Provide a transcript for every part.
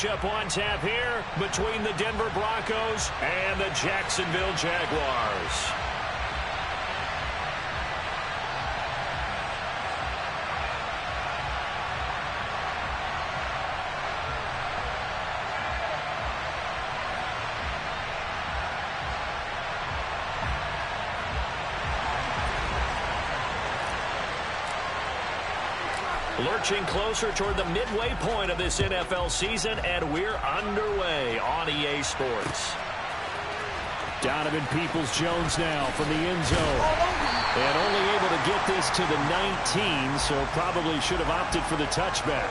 matchup on tap here between the Denver Broncos and the Jacksonville Jaguars. Lurching closer toward the midway point of this NFL season, and we're underway on EA Sports. Donovan Peoples-Jones now from the end zone. And only able to get this to the 19, so probably should have opted for the touchback.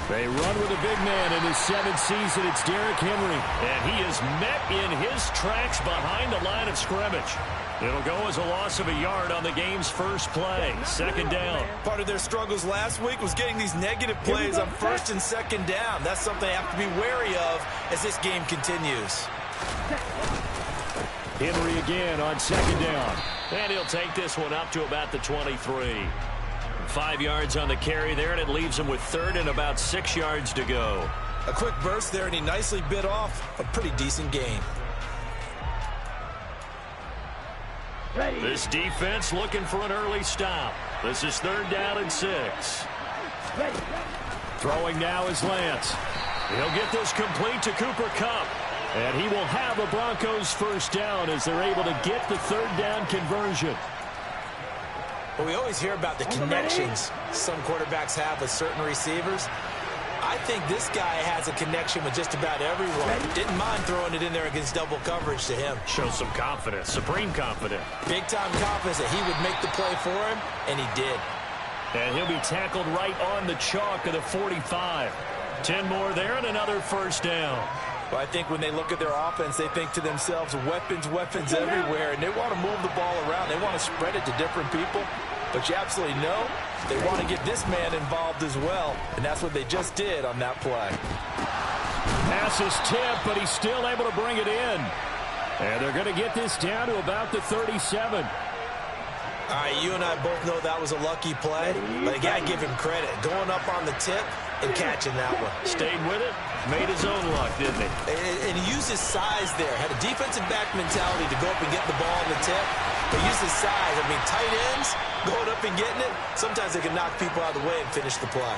They run with a big man in his 7th season. It's Derrick Henry. And he is met in his tracks behind the line of scrimmage. It'll go as a loss of a yard on the game's first play. 2nd down. Part of their struggles last week was getting these negative plays on 1st and 2nd down. That's something they have to be wary of as this game continues. Henry again on 2nd down. And he'll take this one up to about the 23. 5 yards on the carry there, and it leaves him with 3rd and about 6 yards to go. A quick burst there, and he nicely bit off a pretty decent gain. This defense looking for an early stop. This is 3rd down and 6. Throwing now is Lance. He'll get this complete to Cooper Kupp. And he will have a Broncos 1st down as they're able to get the 3rd down conversion. Well, we always hear about the connections some quarterbacks have with certain receivers. I think this guy has a connection with just about everyone. Didn't mind throwing it in there against double coverage to him. Shows some confidence, supreme confidence. Big-time confidence that he would make the play for him, and he did. And he'll be tackled right on the chalk of the 45. 10 more there and another 1st down. Well, I think when they look at their offense, they think to themselves, weapons, weapons everywhere, and they want to move the ball around. They want to spread it to different people. But you absolutely know they want to get this man involved as well, and that's what they just did on that play. Pass is tipped, but he's still able to bring it in. And they're going to get this down to about the 37. All right, you and I both know that was a lucky play, but I got to give him credit. Going up on the tip and catching that one. Stayed with it, made his own luck, didn't he? And he used his size there. Had a defensive back mentality to go up and get the ball on the tip, but used his size. I mean, tight ends going up and getting it, sometimes they can knock people out of the way and finish the play.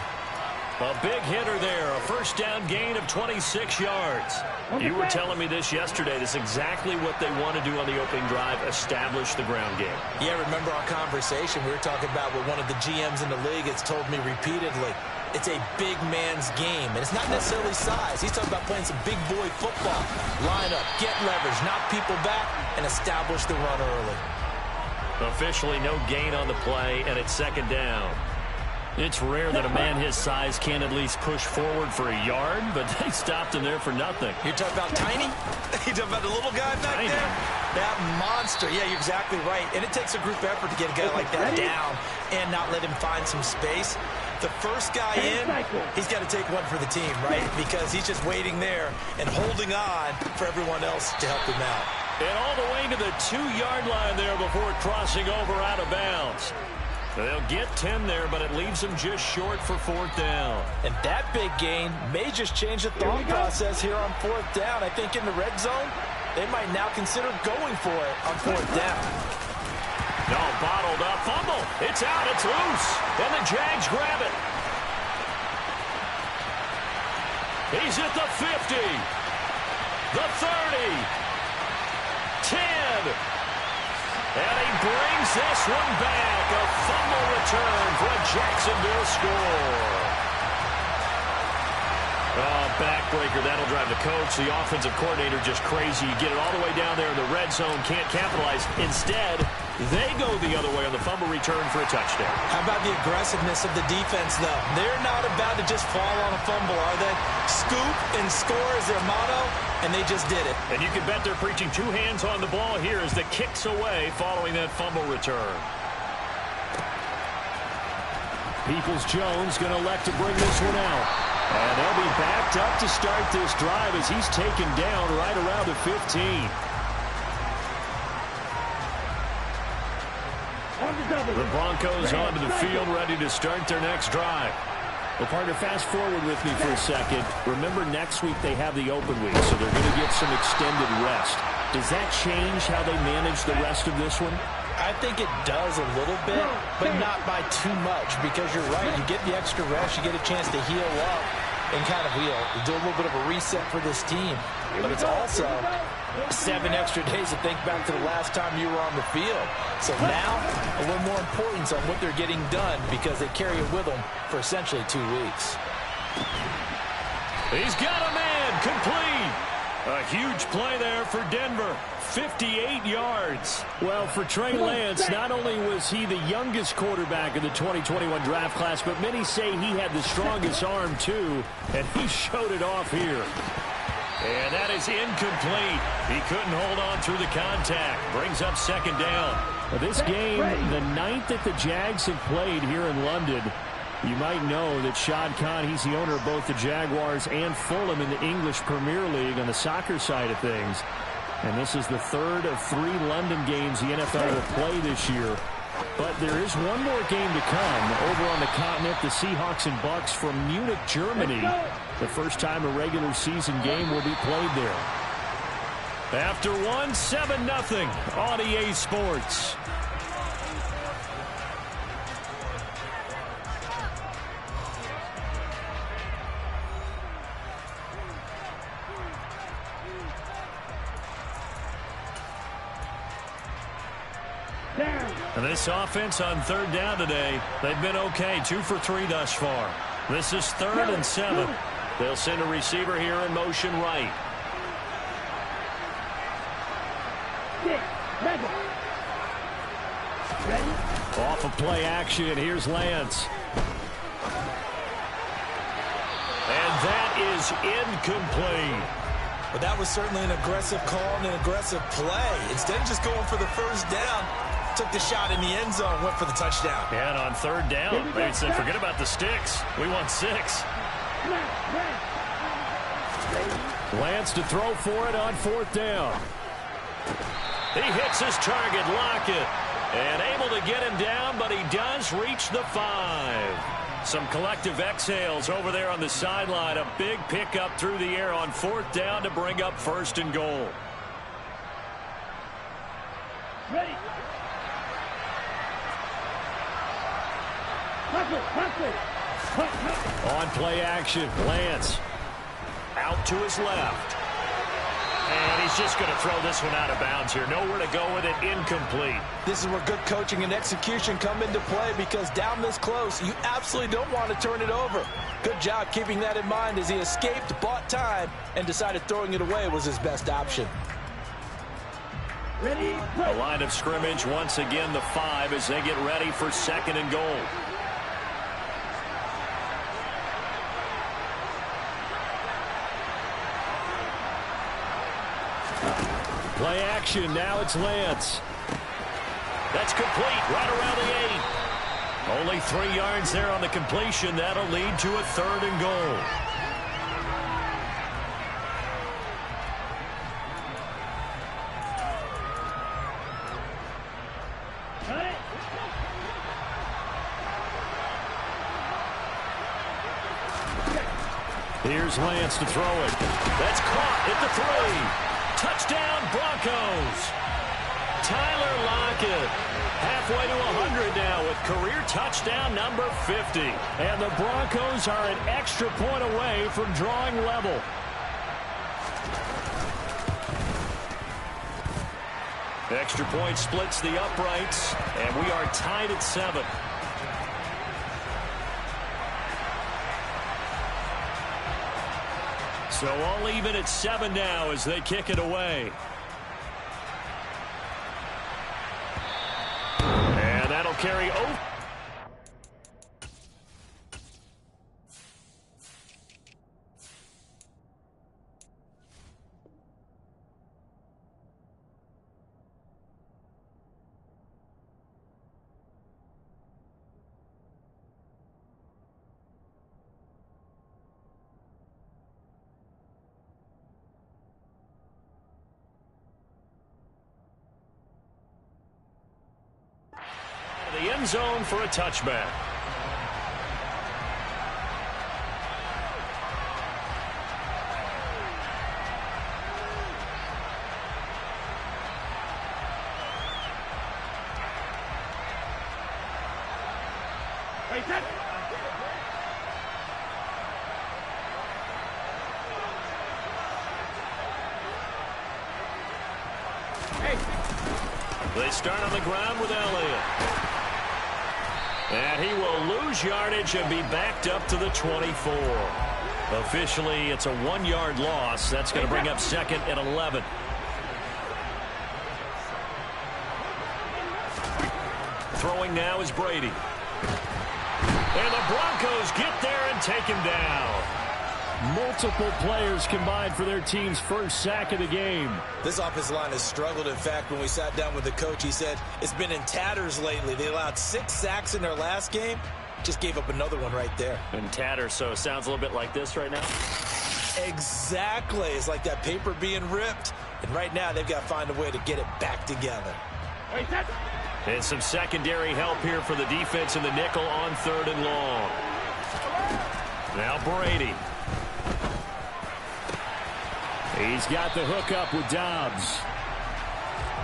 A big hitter there, a 1st down gain of 26 yards. You were telling me this yesterday. This is exactly what they want to do on the opening drive, establish the ground game. Yeah, remember our conversation? We were talking about what one of the GMs in the league has told me repeatedly. It's a big man's game, and it's not necessarily size. He's talking about playing some big boy football. Line up, get leverage, knock people back, and establish the run early. Officially no gain on the play, and it's 2nd down. It's rare that a man his size can at least push forward for a yard, but they stopped him there for nothing. You're talking about tiny? You're talking about the little guy back there? That monster. Yeah, you're exactly right. And it takes a group effort to get a guy like that down and not let him find some space. The first guy in, he's got to take one for the team, right? Because he's just waiting there and holding on for everyone else to help him out. And all the way to the 2-yard line there before crossing over out of bounds. They'll get 10 there, but it leaves them just short for 4th down. And that big gain may just change the thought process here on 4th down. I think in the red zone, they might now consider going for it on 4th down. No, bottled up, fumble. It's out, it's loose. And the Jags grab it. He's at the 50. The 30. 10. And he brings this one back. A fumble return for a Jacksonville score. Oh, backbreaker. That'll drive the coach, the offensive coordinator, just crazy. You get it all the way down there in the red zone, can't capitalize. Instead, they go the other way on the fumble return for a touchdown. How about the aggressiveness of the defense, though? They're not about to just fall on a fumble, are they? Scoop and score is their motto, and they just did it. And you can bet they're preaching 2 hands on the ball here as the kick's away following that fumble return. Peoples-Jones going to elect to bring this one out. And they'll be backed up to start this drive as he's taken down right around the 15. The Broncos onto the field, ready to start their next drive. Well, partner, fast forward with me for a second. Remember, next week they have the open week, so they're going to get some extended rest. Does that change how they manage the rest of this one? I think it does a little bit, but not by too much, because you're right. You get the extra rest, you get a chance to heal up and kind of do a little bit of a reset for this team. But it's also 7 extra days to think back to the last time you were on the field. So now, a little more importance on what they're getting done, because they carry it with them for essentially 2 weeks. He's got a man, complete. A huge play there for Denver. 58 yards. Well, for Trey Lance, not only was he the youngest quarterback in the 2021 draft class, but many say he had the strongest arm too, and he showed it off here. And that is incomplete. He couldn't hold on through the contact. Brings up second down. Well, this game, the 9th that the Jags have played here in London. You might know that Shad Khan, he's the owner of both the Jaguars and Fulham in the English Premier League on the soccer side of things. And this is the 3rd of 3 London games the NFL will play this year. But there is one more game to come over on the continent, the Seahawks and Bucks from Munich, Germany. The first time a regular season game will be played there. After one, 7-0 on EA Sports. And this offense on 3rd down today, they've been okay. 2 for 3 thus far. This is 3rd and 7. They'll send a receiver here in motion right. Off of play action, here's Lance. And that is incomplete. But that was certainly an aggressive call and an aggressive play. Instead of just going for the first down, took the shot in the end zone, went for the touchdown. And on 3rd down, they said, forget about the sticks. We want 6. Lance to throw for it on 4th down. He hits his target, Lockett. And able to get him down, but he does reach the 5. Some collective exhales over there on the sideline. A big pickup through the air on 4th down to bring up 1st and goal. Ready. On play action, Lance out to his left. And he's just going to throw this one out of bounds here. Nowhere to go with it, incomplete. This is where good coaching and execution come into play, because down this close, you absolutely don't want to turn it over. Good job keeping that in mind as he escaped, bought time, and decided throwing it away was his best option. Ready, a line of scrimmage, once again the 5 as they get ready for 2nd and goal. Play action, now it's Lance. That's complete, right around the 8. Only 3 yards there on the completion. That'll lead to a 3rd and goal. Here's Lance to throw it. That's caught at the 3. Touchdown, Broncos. Tyler Lockett, halfway to 100 now with career touchdown number 50. And the Broncos are an extra point away from drawing level. Extra point splits the uprights, and we are tied at 7. So all even at 7 now as they kick it away. And that'll carry over. To the end zone for a touchback. They start on the ground with Elliott. And he will lose yardage and be backed up to the 24. Officially, it's a 1-yard loss. That's going to bring up 2nd and 11. Throwing now is Brady. And the Broncos get there and take him down. Multiple players combined for their team's first sack of the game. This offensive line has struggled. In fact, when we sat down with the coach, he said it's been in tatters lately. They allowed 6 sacks in their last game. Just gave up another one right there. In tatters, so it sounds a little bit like this right now. Exactly. It's like that paper being ripped. And right now, they've got to find a way to get it back together. And some secondary help here for the defense in the nickel on 3rd and long. Now Brady. He's got the hookup with Dobbs.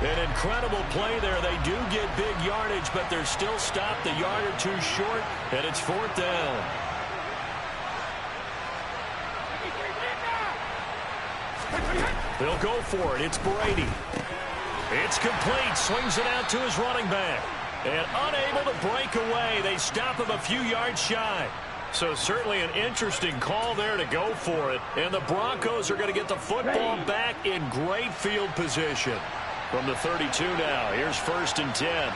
An incredible play there. They do get big yardage, but they're still stopped a yard or 2 short, and it's 4th down. They'll go for it. It's Brady. It's complete. Swings it out to his running back. And unable to break away. They stop him a few yards shy. So certainly an interesting call there to go for it. And the Broncos are going to get the football back in great field position. From the 32 now, here's 1st and 10.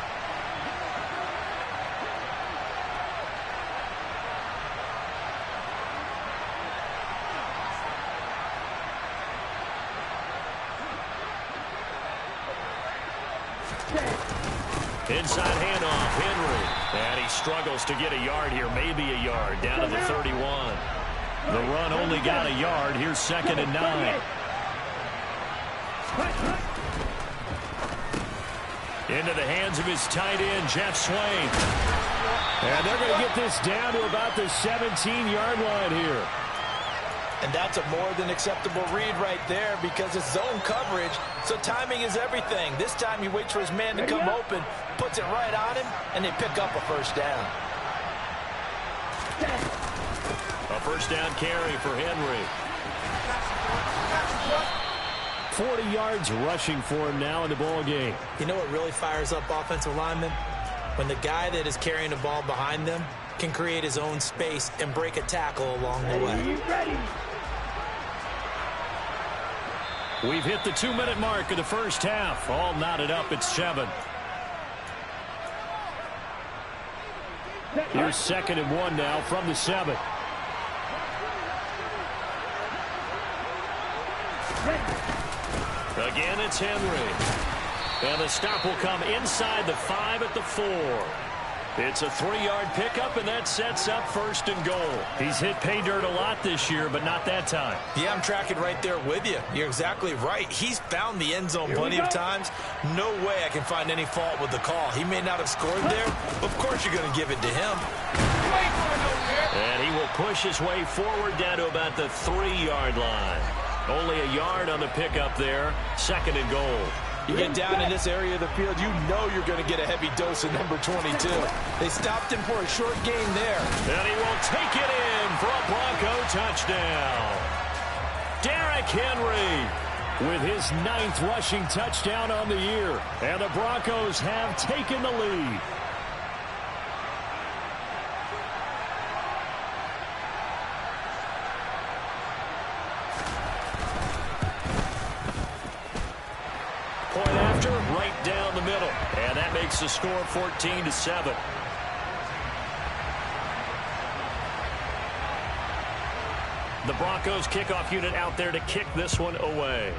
Inside handoff, Henry. And he struggles to get a yard here, maybe a yard, down to the 31. The run only got a yard. Here's 2nd and 9. Into the hands of his tight end, Jeff Swain. And they're going to get this down to about the 17-yard line here. And that's a more than acceptable read right there because it's zone coverage, so timing is everything. This time he waits for his man to come open, puts it right on him, and they pick up a 1st down. A 1st down carry for Henry. 40 yards rushing for him now in the ball game. You know what really fires up offensive linemen? When the guy that is carrying the ball behind them can create his own space and break a tackle along the way. We've hit the 2-minute mark of the first half. All knotted up at 7. Here's 2nd and 1 now from the 7. Again, it's Henry. And the stop will come inside the 5 at the 4. It's a 3-yard pickup, and that sets up 1st and goal. He's hit pay dirt a lot this year, but not that time. Yeah, I'm tracking right there with you. You're exactly right. He's found the end zone plenty of times. No way I can find any fault with the call. He may not have scored there. Of course you're going to give it to him. And he will push his way forward down to about the 3-yard line. Only a yard on the pickup there. 2nd and goal. You get down in this area of the field, you know you're going to get a heavy dose of number 22. They stopped him for a short gain there. And he will take it in for a Bronco touchdown. Derrick Henry with his 9th rushing touchdown on the year. And the Broncos have taken the lead. Point after, right down the middle. And that makes the score 14-7. The Broncos kickoff unit out there to kick this one away.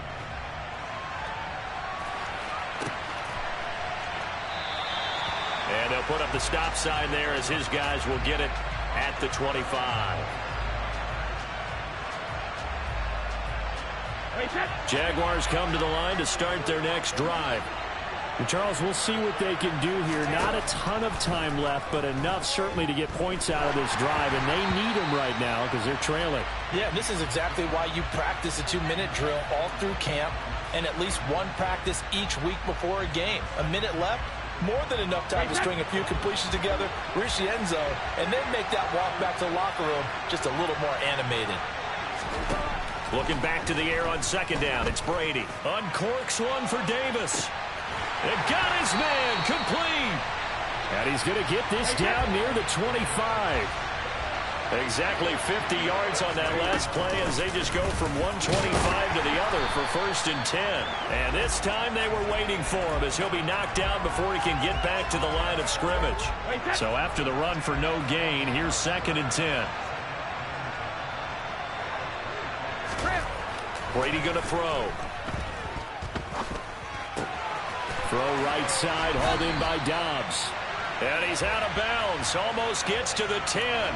And they'll put up the stop sign there as his guys will get it at the 25. Jaguars come to the line to start their next drive. Charles, we'll see what they can do here. Not a ton of time left, but enough certainly to get points out of this drive, and they need them right now because they're trailing. Yeah, this is exactly why you practice a 2-minute drill all through camp and at least one practice each week before a game. A minute left, more than enough time to string a few completions together, reach the end zone, and then make that walk back to the locker room just a little more animated. Looking back to the air on second down, it's Brady. Uncorks one for Davis. It got his man complete. And he's going to get this down near the 25. Exactly 50 yards on that last play as they just go from 125 to the other for 1st and 10. And this time they were waiting for him as he'll be knocked down before he can get back to the line of scrimmage. So after the run for no gain, here's 2nd and 10. Brady going to throw. Throw right side, hauled in by Dobbs. And he's out of bounds. Almost gets to the 10.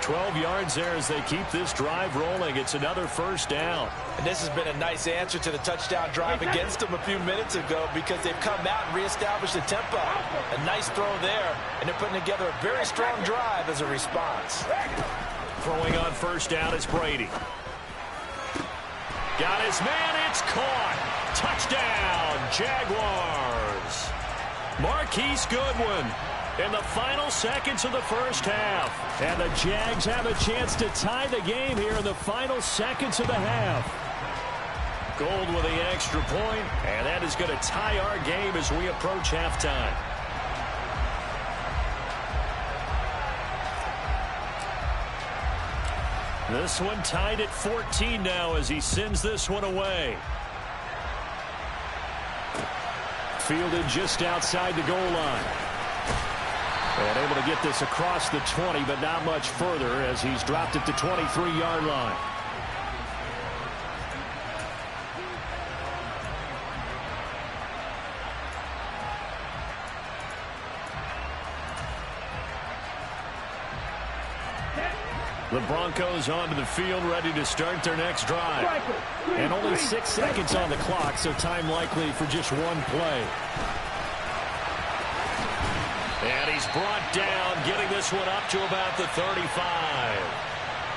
12 yards there as they keep this drive rolling. It's another 1st down. And this has been a nice answer to the touchdown drive against them a few minutes ago because they've come out and reestablished the tempo. A nice throw there, and they're putting together a very strong drive as a response. Throwing on 1st down is Brady. Got his man, it's caught. Touchdown, Jaguars. Marquise Goodwin in the final seconds of the 1st half. And the Jags have a chance to tie the game here in the final seconds of the half. Gold with the extra point, and that is going to tie our game as we approach halftime. This one tied at 14 now as he sends this one away. Fielded just outside the goal line. And able to get this across the 20, but not much further as he's dropped at the 23-yard line. The Broncos onto the field, ready to start their next drive. And only 6 seconds on the clock, so time likely for just one play. And he's brought down, getting this one up to about the 35.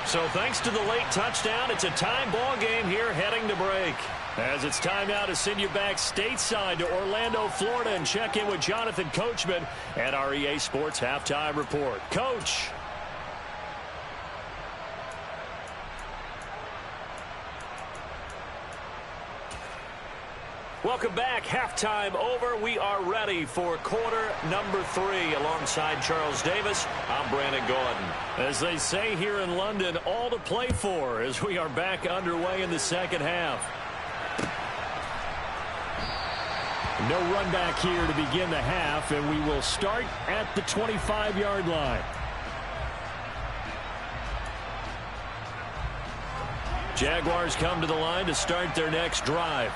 So thanks to the late touchdown, it's a time ball game here heading to break. As it's time now to send you back stateside to Orlando, Florida, and check in with Jonathan Coachman at our EA Sports Halftime Report. Coach. Welcome back. Halftime over. We are ready for quarter number 3 alongside Charles Davis. I'm Brandon Gordon. As they say here in London, all to play for as we are back underway in the second half. No run back here to begin the half, and we will start at the 25-yard line. Jaguars come to the line to start their next drive.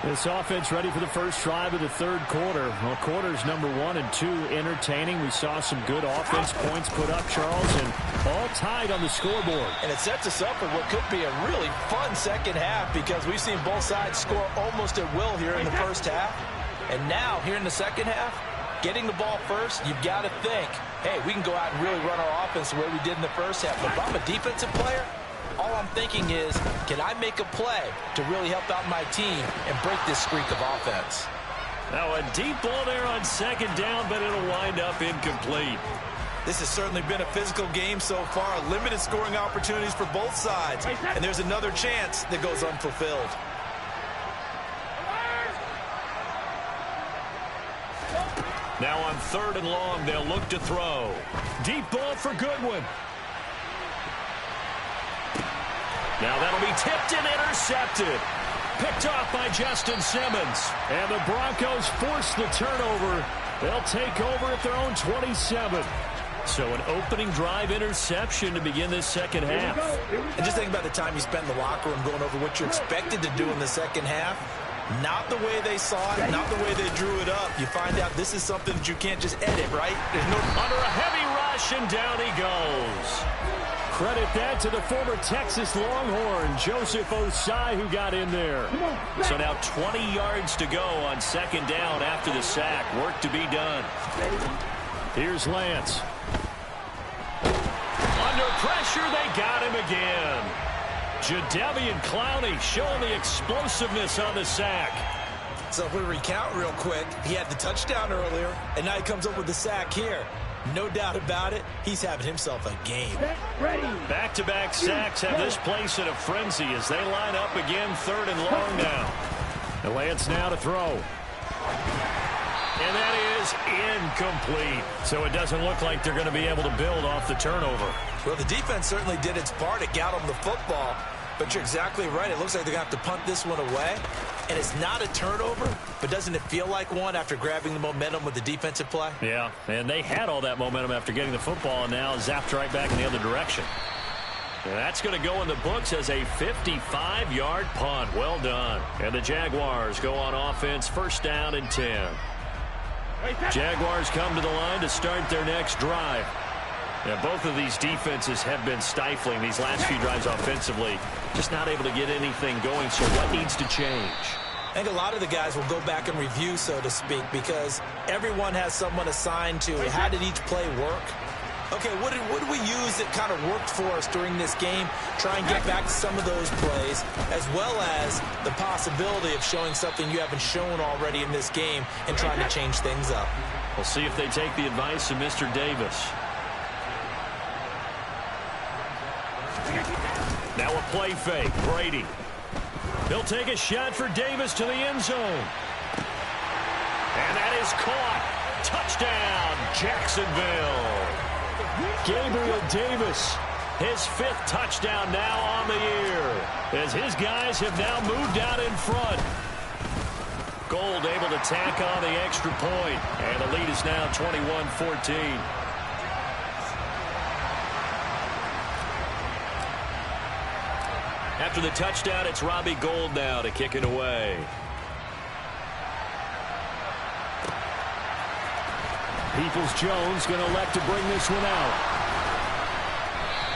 This offense ready for the first drive of the 3rd quarter. Well, quarters number 1 and 2 entertaining. We saw some good offense points put up, Charles, and all tied on the scoreboard. And it sets us up for what could be a really fun second half because we've seen both sides score almost at will here in the 1st half. And now, here in the 2nd half, getting the ball first, you've got to think, hey, we can go out and really run our offense the way we did in the 1st half. But if I'm a defensive player, all I'm thinking is, can I make a play to really help out my team and break this streak of offense? Now a deep ball there on 2nd down, but it'll wind up incomplete. This has certainly been a physical game so far. Limited scoring opportunities for both sides. And there's another chance that goes unfulfilled. Now on 3rd and long, they'll look to throw. Deep ball for Goodwin. Now that'll be tipped and intercepted. Picked off by Justin Simmons. And the Broncos force the turnover. They'll take over at their own 27. So an opening drive interception to begin this second half. And just think about the time you spent in the locker room going over what you're expected to do in the second half. Not the way they saw it, not the way they drew it up. You find out this is something that you can't just edit, right? There's no... Under a heavy rush, and down he goes. Credit that to the former Texas Longhorn, Joseph Osai, who got in there. So now 20 yards to go on second down after the sack. Work to be done. Here's Lance. Under pressure, they got him again. Jadeveon Clowney showing the explosiveness on the sack. So if we recount real quick, he had the touchdown earlier, and now he comes up with the sack here. No doubt about it, he's having himself a game. Back-to-back sacks have this place in a frenzy as they line up again, third and long now. And Lance now to throw. And that is incomplete. So it doesn't look like they're going to be able to build off the turnover. Well, the defense certainly did its part to get them the football. But you're exactly right. It looks like they're going to have to punt this one away. And it's not a turnover, but doesn't it feel like one after grabbing the momentum with the defensive play? Yeah, and they had all that momentum after getting the football and now zapped right back in the other direction. And that's going to go in the books as a 55-yard punt. Well done. And the Jaguars go on offense, first down and 10. Jaguars come to the line to start their next drive. Yeah, both of these defenses have been stifling these last few drives offensively. Just not able to get anything going, so what needs to change? I think a lot of the guys will go back and review, so to speak, because everyone has someone assigned to how did each play work. Okay, what did we use that kind of worked for us during this game? Try and get back to some of those plays, as well as the possibility of showing something you haven't shown already in this game and trying to change things up. We'll see if they take the advice of Mr. Davis. Now a play fake. Brady. He'll take a shot for Davis to the end zone. And that is caught. Touchdown, Jacksonville. Gabriel Davis, his 5th touchdown now on the year, as his guys have now moved out in front. Gold able to tack on the extra point, and the lead is now 21-14. After the touchdown, it's Robbie Gould now to kick it away. Peoples-Jones going to elect to bring this one out.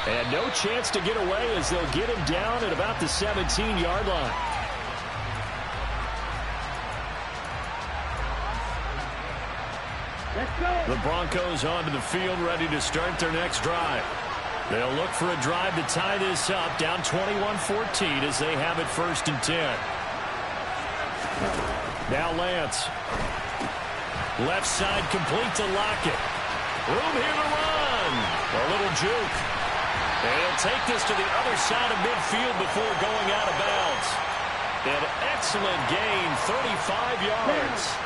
And no chance to get away as they'll get him down at about the 17-yard line. The Broncos onto the field, ready to start their next drive. They'll look for a drive to tie this up, down 21-14 as they have it first and 10. Now Lance. Left side complete to Lockett. Room here to run. A little juke. And he'll take this to the other side of midfield before going out of bounds. An excellent gain, 35 yards.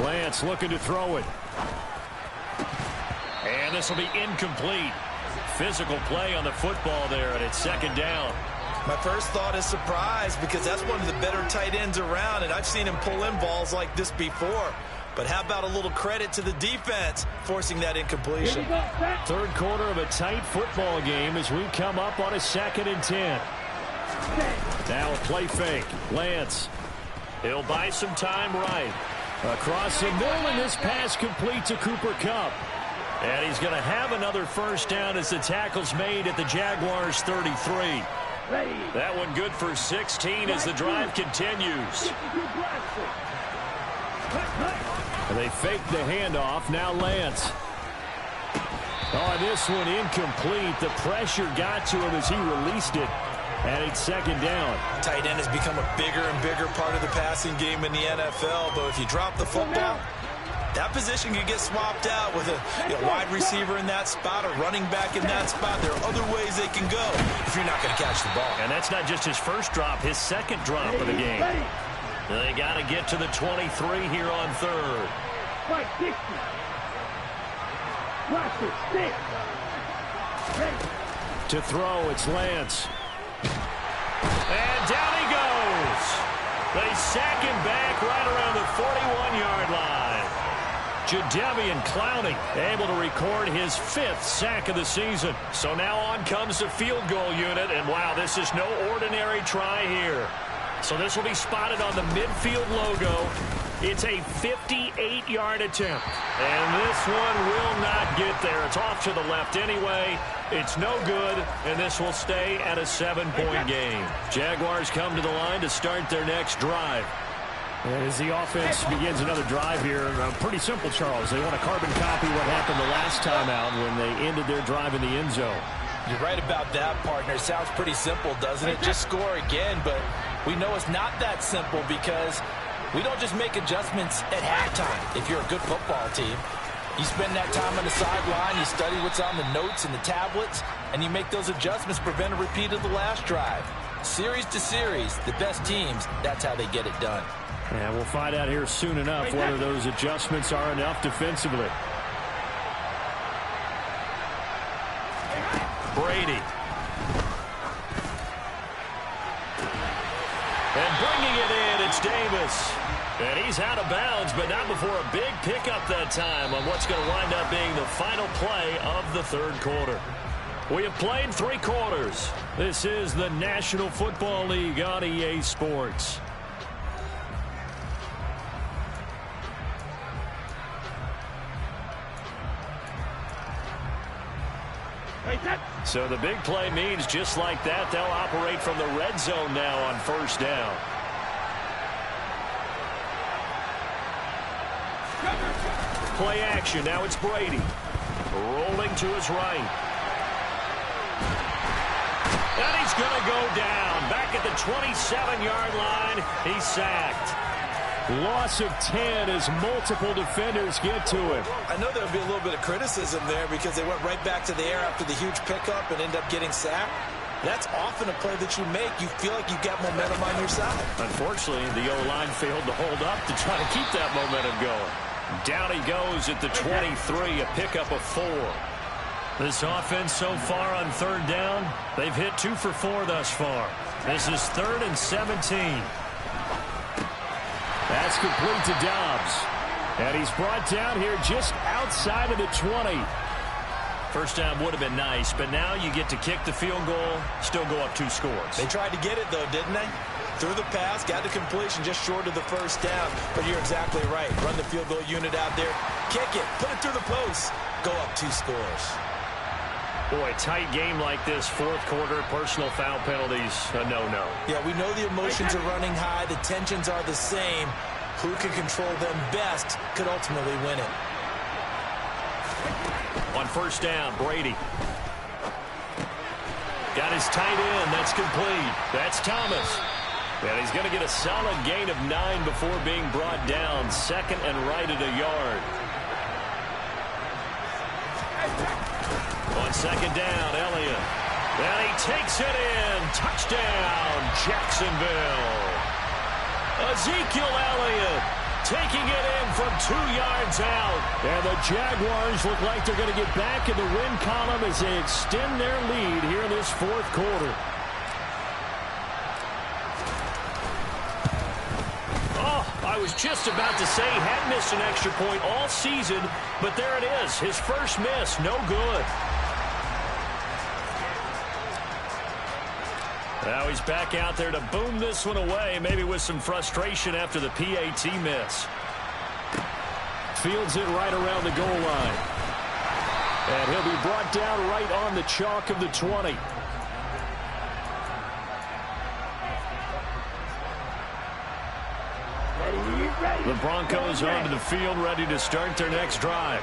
Lance looking to throw it. And this will be incomplete. Physical play on the football there, and it's second down. My first thought is surprise, because that's one of the better tight ends around, and I've seen him pull in balls like this before. But how about a little credit to the defense forcing that incompletion? Third quarter of a tight football game as we come up on a 2nd and 10. Now a play fake. Lance. He'll buy some time right. Across the middle, and this pass complete to Cooper Kupp. And he's going to have another first down as the tackle's made at the Jaguars' 33. That one good for 16 as the drive continues. They fake the handoff. Now Lance. Oh, this one incomplete. The pressure got to him as he released it. And it's second down. Tight end has become a bigger and bigger part of the passing game in the NFL. But if you drop the football, that position can get swapped out with a wide receiver in that spot, a running back in that spot. There are other ways they can go if you're not going to catch the ball. And that's not just his first drop, his second drop of the game. They got to get to the 23 here on third. To throw, it's Lance. And down he goes. They sack him back right around the 41-yard line. Jadeveon Clowney able to record his 5th sack of the season. So now on comes the field goal unit, and wow, this is no ordinary try here. So this will be spotted on the midfield logo. It's a 58-yard attempt. And this one will not get there. It's off to the left anyway. It's no good, and this will stay at a 7-point game. Jaguars come to the line to start their next drive. As the offense begins another drive here, pretty simple, Charles. They want to carbon copy what happened the last time out when they ended their drive in the end zone. You're right about that, partner. Sounds pretty simple, doesn't it? Just score again, but we know it's not that simple because we don't just make adjustments at halftime. If you're a good football team, you spend that time on the sideline, you study what's on the notes and the tablets, and you make those adjustments, prevent a repeat of the last drive. Series to series, the best teams, that's how they get it done. And we'll find out here soon enough whether those adjustments are enough defensively. Brady. And bringing it in, it's Davis. And he's out of bounds, but not before a big pickup that time on what's going to wind up being the final play of the third quarter. We have played 3 quarters. This is the National Football League on EA Sports. So the big play means just like that, they'll operate from the red zone now on first down. Play action. Now it's Brady. Rolling to his right. And he's going to go down. Back at the 27-yard line. He's sacked. Loss of 10 as multiple defenders get to him. I know there'll be a little bit of criticism there because they went right back to the air after the huge pickup and end up getting sacked. That's often a play that you make. You feel like you've got momentum on your side. Unfortunately, the O-line failed to hold up to try to keep that momentum going. Down he goes at the 23, a pickup of 4. This offense so far on third down, they've hit 2 for 4 thus far. This is 3rd and 17. That's complete to Dobbs. And he's brought down here just outside of the 20. First down would have been nice, but now you get to kick the field goal, still go up 2 scores. They tried to get it, though, didn't they? Threw the pass, got the completion just short of the first down. But you're exactly right. Run the field goal unit out there. Kick it. Put it through the post. Go up 2 scores. Boy, tight game like this, fourth quarter, personal foul penalties, a no-no. Yeah, we know the emotions are running high. The tensions are the same. Who can control them best could ultimately win it. On first down, Brady. Got his tight end. That's complete. That's Thomas. And he's going to get a solid gain of 9 before being brought down. 2nd and right at a yard. On 2nd down, Elliott. And he takes it in. Touchdown, Jacksonville. Ezekiel Elliott taking it in from 2 yards out. And the Jaguars look like they're going to get back in the win column as they extend their lead here in this fourth quarter. I was just about to say he had missed an extra point all season, but there it is. His first miss, no good. Now he's back out there to boom this one away, maybe with some frustration after the PAT miss. Fields it right around the goal line. And he'll be brought down right on the chalk of the 20. The Broncos onto the field, ready to start their next drive.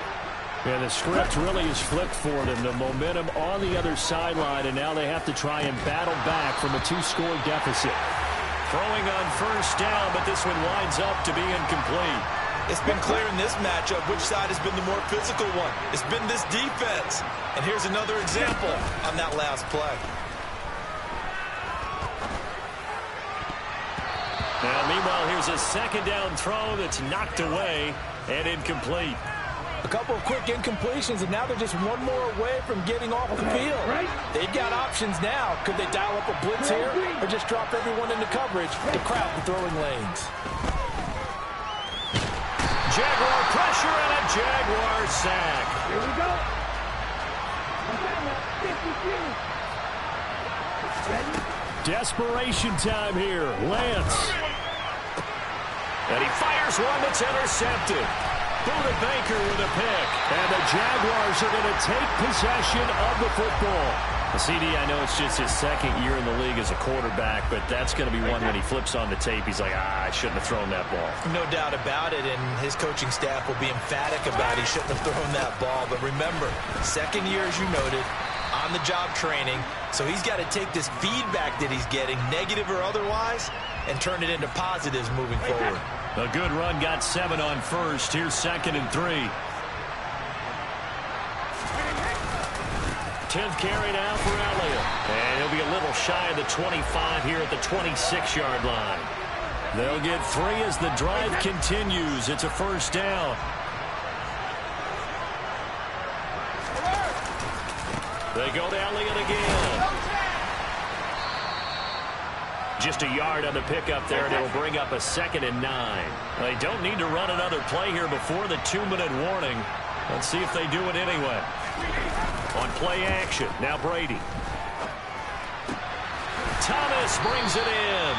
And the script really is flipped for them. The momentum on the other sideline, and now they have to try and battle back from a 2-score deficit. Throwing on first down, but this one winds up to be incomplete. It's been clear in this matchup which side has been the more physical one. It's been this defense. And here's another example on that last play. Now, meanwhile, here's a 2nd down throw that's knocked away and incomplete. A couple of quick incompletions, and now they're just one more away from getting off the field. They've got options now. Could they dial up a blitz here or just drop everyone into coverage to crowd the throwing lanes? Jaguar pressure and a Jaguar sack. Here we go. Ready? Desperation time here. Lance. And he fires one that's intercepted. Buda Baker with a pick. And the Jaguars are going to take possession of the football. CD, I know it's just his second year in the league as a quarterback, but that's going to be one when he flips on the tape. He's like, I shouldn't have thrown that ball. No doubt about it, and his coaching staff will be emphatic about he shouldn't have thrown that ball. But remember, second year, as you noted, on-the-job training, so he's got to take this feedback that he's getting, negative or otherwise, and turn it into positives moving forward. A good run, got 7 on first. Here's 2nd and 3. 10th carry now for Elliott. And he'll be a little shy of the 25 here at the 26-yard line. They'll get 3 as the drive continues. It's a first down. They go to Elliott again. Just a yard on the pickup there, and it'll bring up a 2nd and 9. They don't need to run another play here before the 2-minute warning. Let's see if they do it anyway. On play action, now Brady. Thomas brings it in.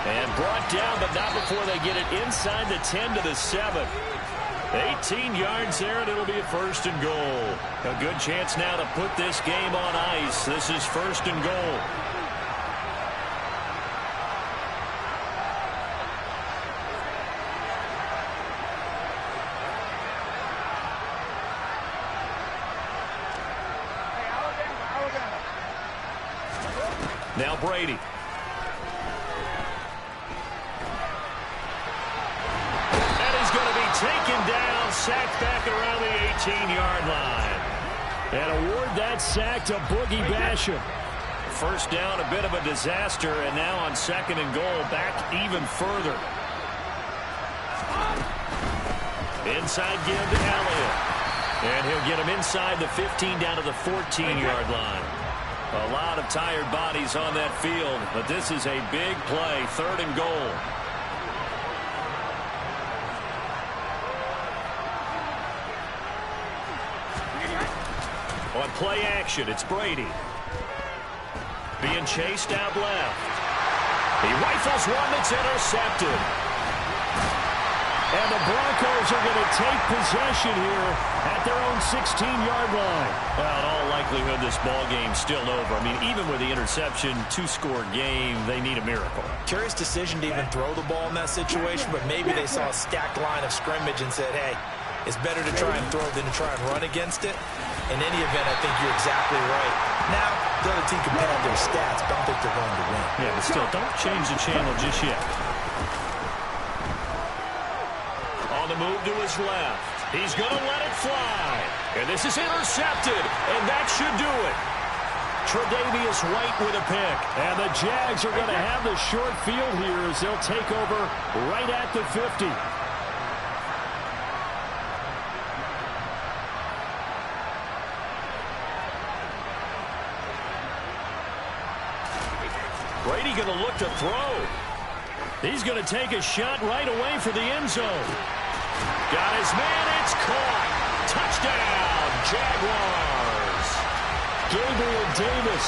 And brought down, but not before they get it inside the 10 to the 7. 18 yards there, and it'll be a 1st and goal. A good chance now to put this game on ice. This is 1st and goal. Now Brady. And he's going to be taken down, sacked back around the 18-yard line. And award that sack to Boogie Basham. First down, a bit of a disaster, and now on 2nd and goal, back even further. Inside give to Elliott. And he'll get him inside the 15 down to the 14-yard line. A lot of tired bodies on that field, but this is a big play, 3rd and goal. On play action, it's Brady. Being chased out left. He rifles one that's intercepted. And the Broncos are going to take possession here at their own 16-yard line. Well, in all likelihood, this ball game's still over. I mean, even with the interception, 2-score game, they need a miracle. Curious decision to even throw the ball in that situation, but maybe they saw a stacked line of scrimmage and said, hey, it's better to try and throw than to try and run against it. In any event, I think you're exactly right. Now, the other team can pad their stats, but I don't think they're going to win. Yeah, but still, don't change the channel just yet. On the move to his left. He's going to let it fly. And this is intercepted, and that should do it. Tre'Davious White with a pick. And the Jags are going to have the short field here as they'll take over right at the 50. Brady going to look to throw. He's going to take a shot right away for the end zone. Got his man, it's caught. Touchdown, Jaguars. Gabriel Davis.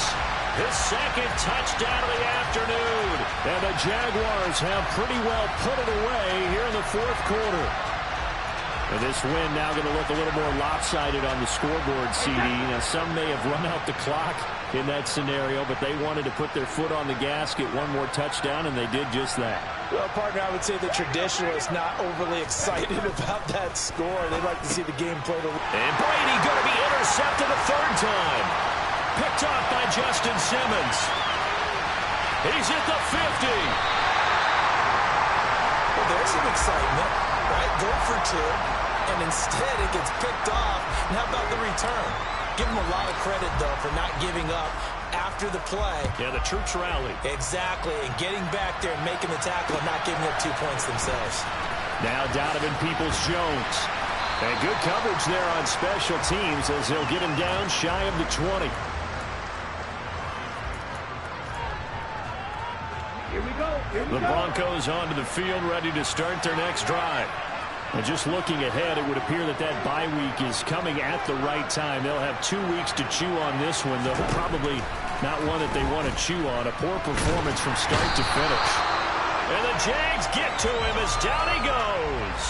His 2nd touchdown of the afternoon. And the Jaguars have pretty well put it away here in the 4th quarter. And this win now going to look a little more lopsided on the scoreboard, CD. Now, some may have run out the clock in that scenario, but they wanted to put their foot on the gas, get one more touchdown, and they did just that. Well, partner, I would say the traditionalists not overly excited about that score. They'd like to see the game played. And Brady going to be intercepted a 3rd time. Picked off by Justin Simmons. He's at the 50. Well, there's some excitement, right? Go for 2. And instead it gets picked off. And how about the return? Give him a lot of credit, though, for not giving up after the play. Yeah, the troops rallied. Exactly. And getting back there and making the tackle and not giving up 2 points themselves. Now Donovan Peoples-Jones. And good coverage there on special teams as they'll get him down shy of the 20. Here we go. The Broncos onto the field, ready to start their next drive. And just looking ahead, it would appear that that bye week is coming at the right time. They'll have 2 weeks to chew on this one. They'll probably Not one that they want to chew on. A poor performance from start to finish. And the Jags get to him as down he goes.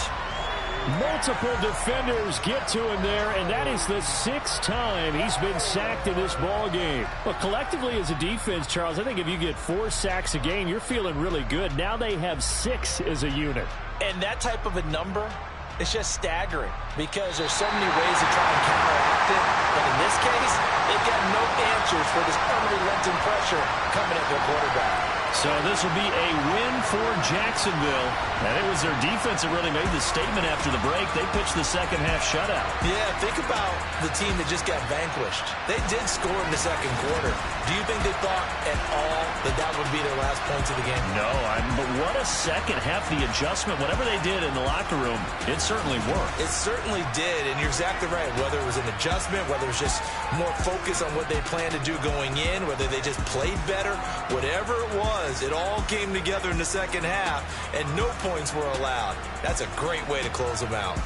Multiple defenders get to him there, and that is the 6th time he's been sacked in this ball game. But collectively as a defense, Charles, I think if you get 4 sacks a game, you're feeling really good. Now they have 6 as a unit. And that type of a number, it's just staggering because there's so many ways to try and counteract it. But in this case, they've got no answers for this unrelenting pressure coming at their quarterback. So this will be a win for Jacksonville. And it was their defense that really made the statement after the break. They pitched the second half shutout. Yeah, think about the team that just got vanquished. They did score in the second quarter. Do you think they thought at all that that would be their last points of the game? No, but what a second half. The adjustment, whatever they did in the locker room, it certainly worked. It certainly did, and you're exactly right. Whether it was an adjustment, whether it was just more focus on what they planned to do going in, whether they just played better, whatever it was, it all came together in the second half, and no points were allowed. That's a great way to close them out.